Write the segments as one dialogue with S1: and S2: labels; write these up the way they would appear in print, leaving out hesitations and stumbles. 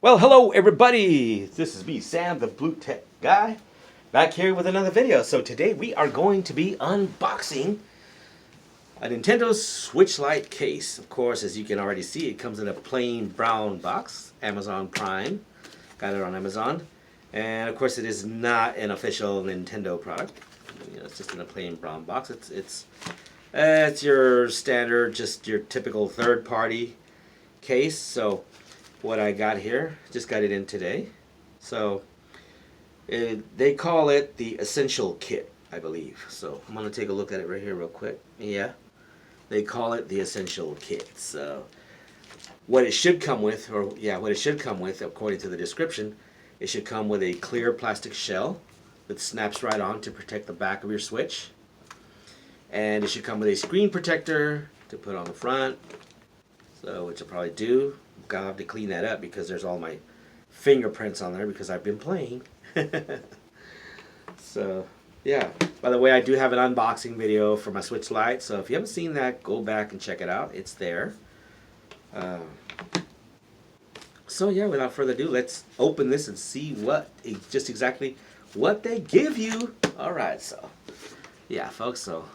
S1: Well, hello everybody. This is me, Sam, the Blue Tech guy, back here with another video. So today we are going to be unboxing a Nintendo Switch Lite case. Of course, as you can already see, it comes in a plain brown box. Amazon Prime. Got it on Amazon. And of course, it is not an official Nintendo product. You know, it's just in a plain brown box. It's your standard, just your typical third-party case. So what I got here, just got it in today. So they call it the Essential Kit, I believe. So I'm going to take a look at it right here real quick. Yeah, they call it the Essential Kit. So what it should come with, what it should come with, according to the description, it should come with a clear plastic shell that snaps right on to protect the back of your Switch. And it should come with a screen protector to put on the front. So, which I'll probably do. Gonna have to clean that up because there's all my fingerprints on there because I've been playing. So, yeah. By the way, I do have an unboxing video for my Switch Lite. So if you haven't seen that, go back and check it out. It's there. So yeah, without further ado, let's open this and see just exactly what they give you. All right, so yeah, folks. So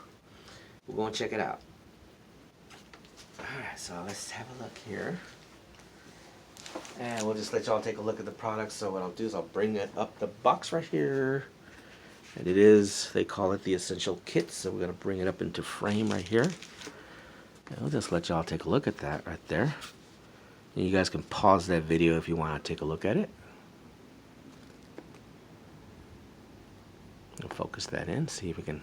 S1: we're gonna check it out. Alright, so let's have a look here. And we'll just let y'all take a look at the product. So what I'll do is I'll bring it up the box right here. And it is, they call it the Essential Kit. So we're going to bring it up into frame right here. And we'll just let y'all take a look at that right there. And you guys can pause that video if you want to take a look at it. I'll focus that in, see if we can.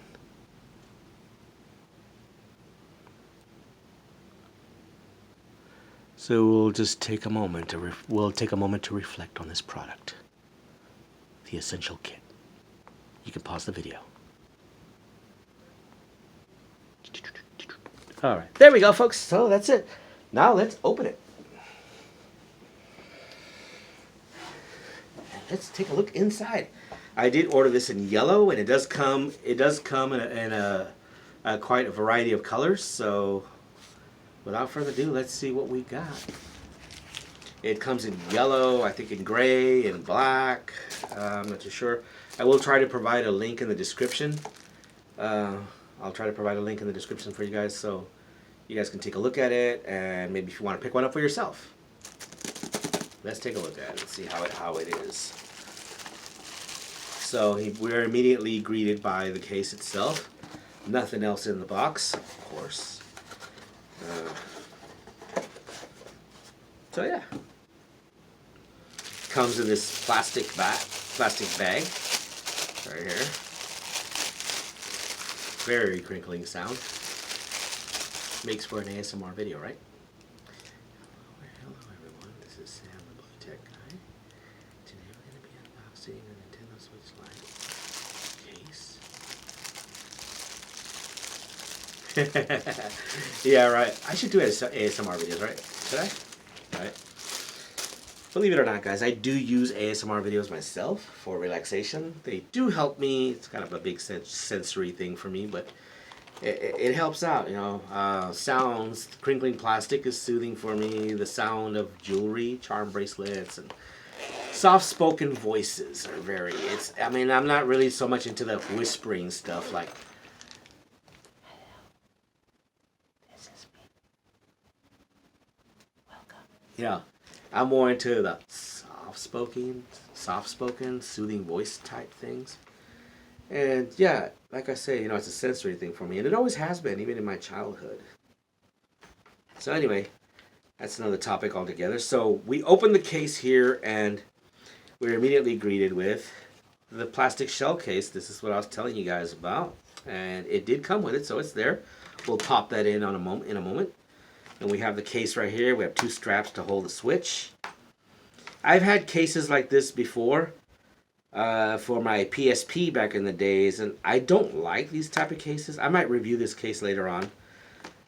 S1: So we'll just take a moment to reflect on this product, the Essential Kit. You can pause the video. All right, there we go, folks. So that's it. Now let's open it. Let's take a look inside. I did order this in yellow, and it does come in a quite a variety of colors. So without further ado, let's see what we got. It comes in yellow, I think in gray and black. I'm not too sure. I will try to provide a link in the description. I'll try to provide a link in the description for you guys so you guys can take a look at it, and maybe if you want to pick one up for yourself. Let's take a look at it and see how it is. So we're immediately greeted by the case itself. Nothing else in the box, of course. So yeah, comes in this plastic bag right here. Very crinkling sound. Makes for an ASMR video, right? Hello everyone, this is Sam the Blue Tech guy. Today we're going to be unboxing a Nintendo Switch Lite case. Yeah, right. I should do ASMR videos, right? Should I? Right. Believe it or not, guys, I do use ASMR videos myself for relaxation. They do help me. It's kind of a big sensory thing for me, but it helps out, you know. Sounds, crinkling plastic is soothing for me. The sound of jewelry, charm bracelets, and soft-spoken voices are I mean, I'm not really so much into the whispering stuff like, yeah, I'm more into the soft-spoken, soothing voice type things. And yeah, like I say, you know, it's a sensory thing for me, and it always has been, even in my childhood. So anyway, that's another topic altogether. So we open the case here, and we're immediately greeted with the plastic shell case. This is what I was telling you guys about, and it did come with it, so it's there. We'll pop that in a moment. And we have the case right here. We have two straps to hold the Switch. I've had cases like this before for my PSP back in the days, and I don't like these type of cases. I might review this case later on.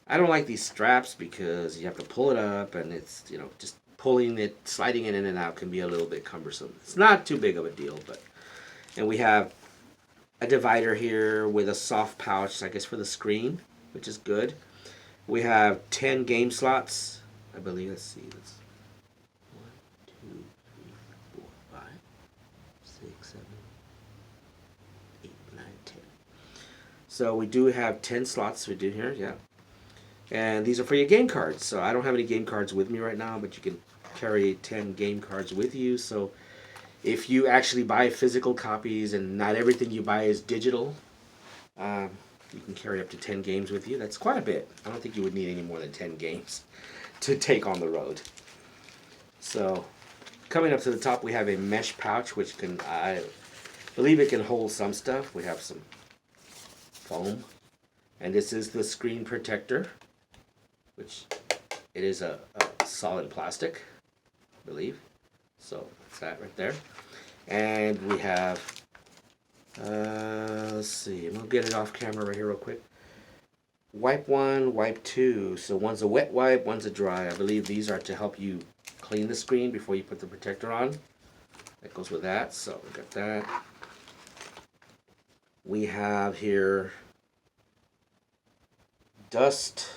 S1: I don't like these straps because you have to pull it up, and it's, you know, just pulling it, sliding it in and out can be a little bit cumbersome. It's not too big of a deal, but... And we have a divider here with a soft pouch, I guess, for the screen, which is good. We have 10 game slots, I believe. Let's see. That's 1, 2, So we do have 10 slots we do here, yeah. And these are for your game cards. So I don't have any game cards with me right now, but you can carry 10 game cards with you. So if you actually buy physical copies and not everything you buy is digital, you can carry up to 10 games with you. That's quite a bit. I don't think you would need any more than 10 games to take on the road. So coming up to the top, we have a mesh pouch, which can, I believe it can hold some stuff. We have some foam. And this is the screen protector, which it is a solid plastic, I believe. So that's that right there. And we have, let's see, we'll get it off camera right here real quick. Wipe 1, wipe 2. So one's a wet wipe, one's a dry. I believe these are to help you clean the screen before you put the protector on. That goes with that, so we got that. We have here dust.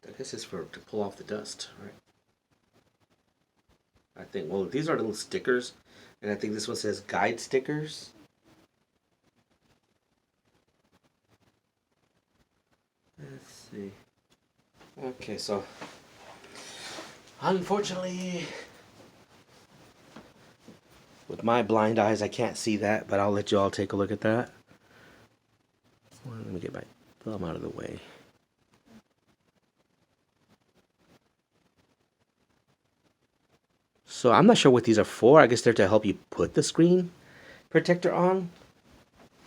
S1: I guess it's to pull off the dust, right? I think, well, these are little stickers, and I think this one says guide stickers. Let's see. Okay, so unfortunately, with my blind eyes, I can't see that, but I'll let you all take a look at that. Well, let me get my thumb out of the way. So I'm not sure what these are for. I guess they're to help you put the screen protector on.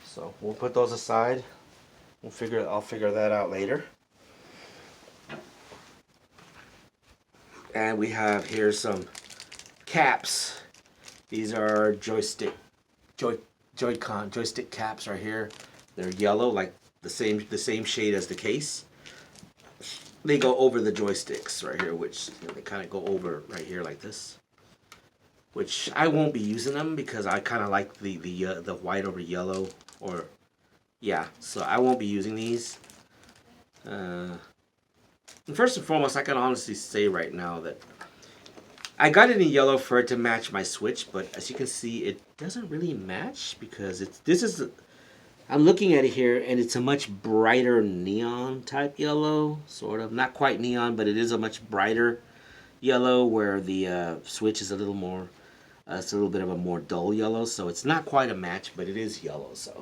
S1: So we'll put those aside. I'll figure that out later. And we have here some caps. These are joystick caps right here. They're yellow, like the same shade as the case. They go over the joysticks right here, which they kind of go over right here like this. Which I won't be using them because I kind of like the white over yellow, or yeah. So I won't be using these. And first and foremost, I can honestly say right now that I got it in yellow for it to match my Switch, but as you can see, it doesn't really match because I'm looking at it here, and it's a much brighter neon type yellow, sort of. Not quite neon, but it is a much brighter yellow, where the Switch is a little more, it's a little bit of a more dull yellow, so it's not quite a match, but it is yellow, so.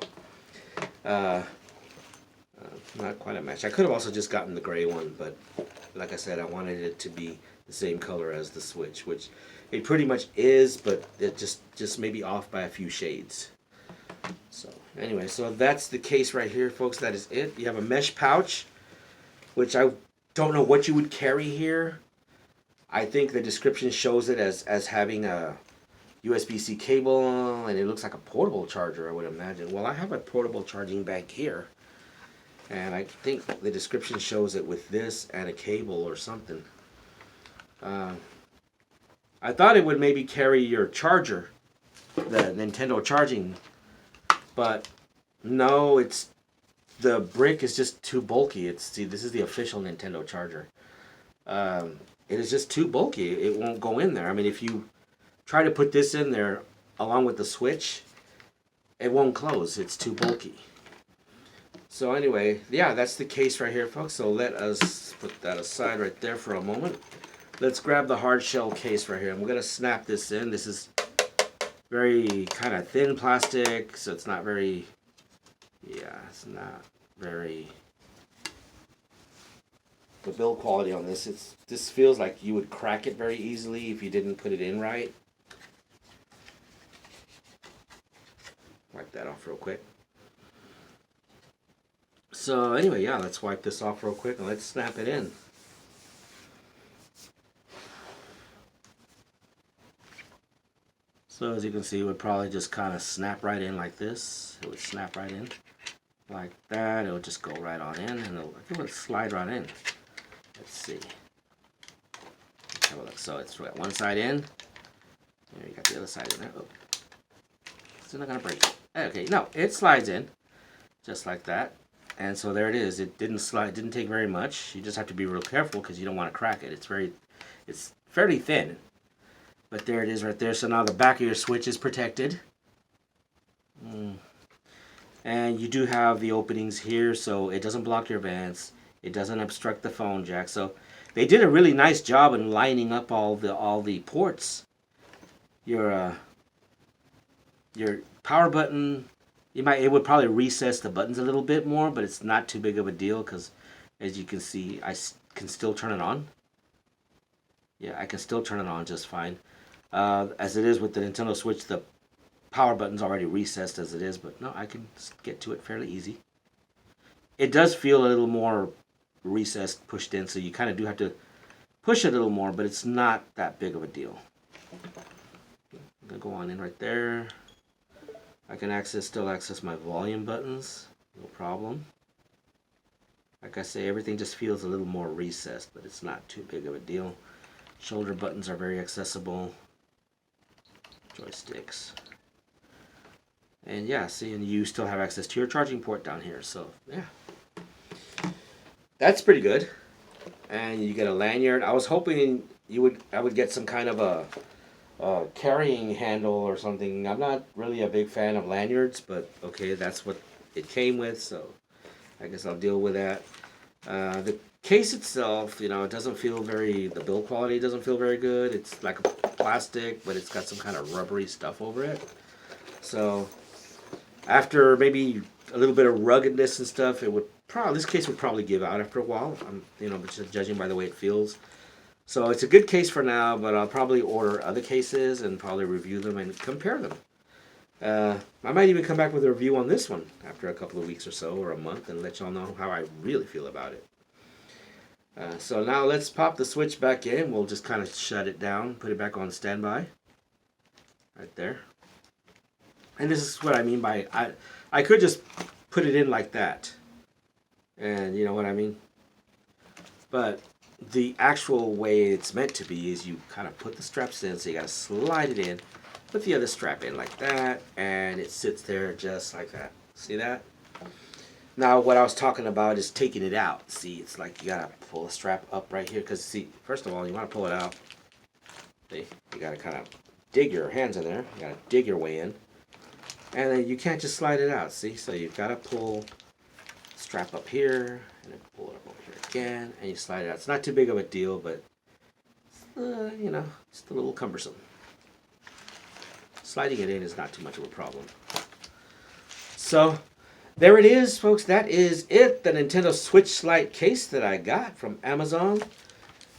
S1: Not quite a match. I could have also just gotten the gray one, but like I said, I wanted it to be the same color as the Switch, which it pretty much is, but it just maybe off by a few shades. So anyway, so that's the case right here, folks. That is it. You have a mesh pouch, which I don't know what you would carry here. I think the description shows it as having a USB-C cable, and it looks like a portable charger, I would imagine. Well, I have a portable charging bank here, and I think the description shows it with this and a cable or something. I thought it would maybe carry your charger, the Nintendo charging, but no, the brick is just too bulky. See, this is the official Nintendo charger. It is just too bulky. It won't go in there. I mean, if you try to put this in there along with the Switch, it won't close. It's too bulky. So anyway, yeah, that's the case right here, folks. So let us put that aside right there for a moment. Let's grab the hard shell case right here. I'm going to snap this in. This is very kind of thin plastic, so it's not very, yeah, it's not very, the build quality on this, this feels like you would crack it very easily if you didn't put it in right. Wipe that off real quick. So anyway, yeah, let's wipe this off real quick and let's snap it in. So as you can see, it would probably just kind of snap right in like this. It would snap right in like that. It would just go right on in, and it would slide right in. Let's see. Let's have a look. So it's got one side in. There, you got the other side in there. Oh. It's not gonna break. Okay, no, it slides in just like that. And so there it is. It didn't slide. Didn't take very much. You just have to be real careful because you don't want to crack it. It's fairly thin. But there it is right there. So now the back of your Switch is protected. And you do have the openings here, so it doesn't block your vents. It doesn't obstruct the phone jack. So they did a really nice job in lining up all the ports. Your power button, it would probably recess the buttons a little bit more, but it's not too big of a deal because, as you can see, I can still turn it on. Yeah, I can still turn it on just fine. As it is with the Nintendo Switch, the power button's already recessed as it is, but no, I can get to it fairly easy. It does feel a little more recessed, pushed in, so you kind of do have to push it a little more, but it's not that big of a deal. I'm gonna go on in right there. I can still access my volume buttons, no problem. Like I say, everything just feels a little more recessed, but it's not too big of a deal. Shoulder buttons are very accessible. Joysticks. And yeah, see, and you still have access to your charging port down here, so yeah. That's pretty good. And you get a lanyard. I was hoping I would get some kind of a carrying handle or something. I'm not really a big fan of lanyards, but okay, that's what it came with, so I guess I'll deal with that. The case itself, it doesn't feel the build quality doesn't feel very good. It's like a plastic, but it's got some kind of rubbery stuff over it. So after maybe a little bit of ruggedness and stuff, this case would probably give out after a while. Just judging by the way it feels. So it's a good case for now, but I'll probably order other cases and probably review them and compare them. I might even come back with a review on this one after a couple of weeks or so, or a month, and let y'all know how I really feel about it. So now let's pop the Switch back in. We'll just kind of shut it down, put it back on standby. Right there. And this is what I mean by, I could just put it in like that. And you know what I mean? But the actual way it's meant to be is you kind of put the straps in, so you got to slide it in, put the other strap in like that, and it sits there just like that. See that? Now what I was talking about is taking it out. See, it's like you got to pull the strap up right here, because see, first of all, you want to pull it out. See, you got to kind of dig your hands in there. You got to dig your way in. And then you can't just slide it out, see? So you've got to pull the strap up here, and then pull it up over here again, and you slide it out. It's not too big of a deal, but, it's a little cumbersome. Sliding it in is not too much of a problem. So, there it is, folks. That is it. The Nintendo Switch Lite case that I got from Amazon.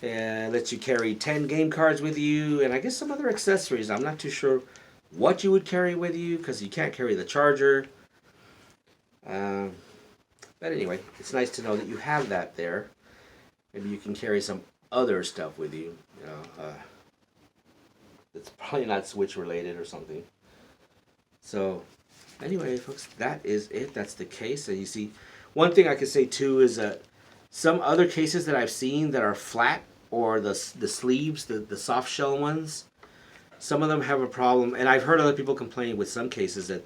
S1: And lets you carry 10 game cards with you, and I guess some other accessories. I'm not too sure what you would carry with you, because you can't carry the charger. But anyway, it's nice to know that you have that there. Maybe you can carry some other stuff with you. It's probably not Switch related or something. So anyway, folks, that is it. That's the case. And you see, one thing I could say too is that some other cases that I've seen that are flat, or the sleeves, the soft shell ones, some of them have a problem, and I've heard other people complain with some cases that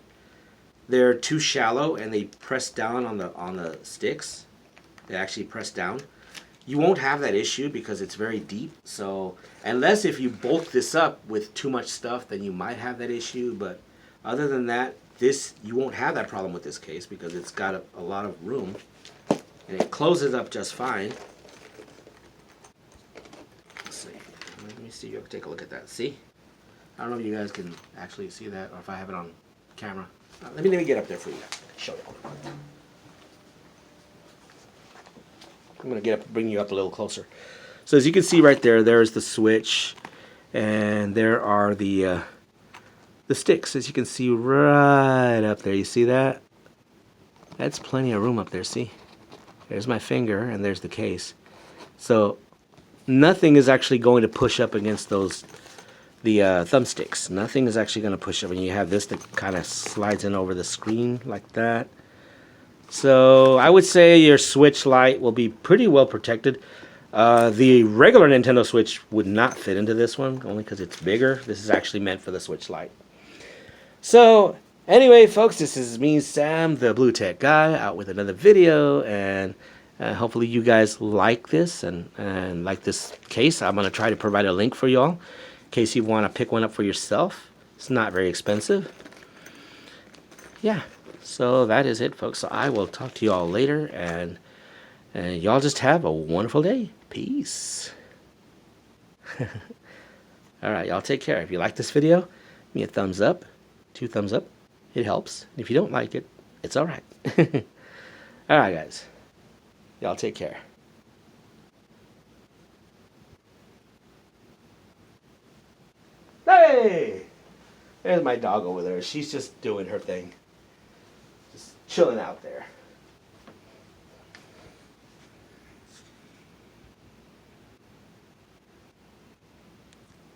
S1: they're too shallow and they press down on the sticks. They actually press down. You won't have that issue because it's very deep. So unless if you bulk this up with too much stuff, then you might have that issue. But other than that, you won't have that problem with this case because it's got a lot of room and it closes up just fine. Let's see. Let me see. You can take a look at that. See? I don't know if you guys can actually see that, or if I have it on camera. Let me get up there for you guys. Show you. I'm going to get up, bring you up a little closer. So as you can see right there, there's the Switch, and there are the sticks. As you can see right up there, you see that? That's plenty of room up there. See? There's my finger, and there's the case. So nothing is actually going to push up against the thumbsticks. Nothing is actually going to push up, and you have this that kind of slides in over the screen like that. So I would say your Switch Lite will be pretty well protected. The regular Nintendo Switch would not fit into this one, only because it's bigger. This is actually meant for the Switch Lite. So anyway, folks, this is me, Sam, the Blue Tech Guy, out with another video, and hopefully you guys like this and like this case. I'm going to try to provide a link for y'all in case you want to pick one up for yourself. It's not very expensive. yeah, so that is it, folks. So I will talk to you all later, and y'all just have a wonderful day. Peace. All right, y'all take care. If you like this video, give me a thumbs up, 2 thumbs up. It helps. If you don't like it, it's all right. All right, guys. Y'all take care. Hey! There's my dog over there. She's just doing her thing. Just chilling out there.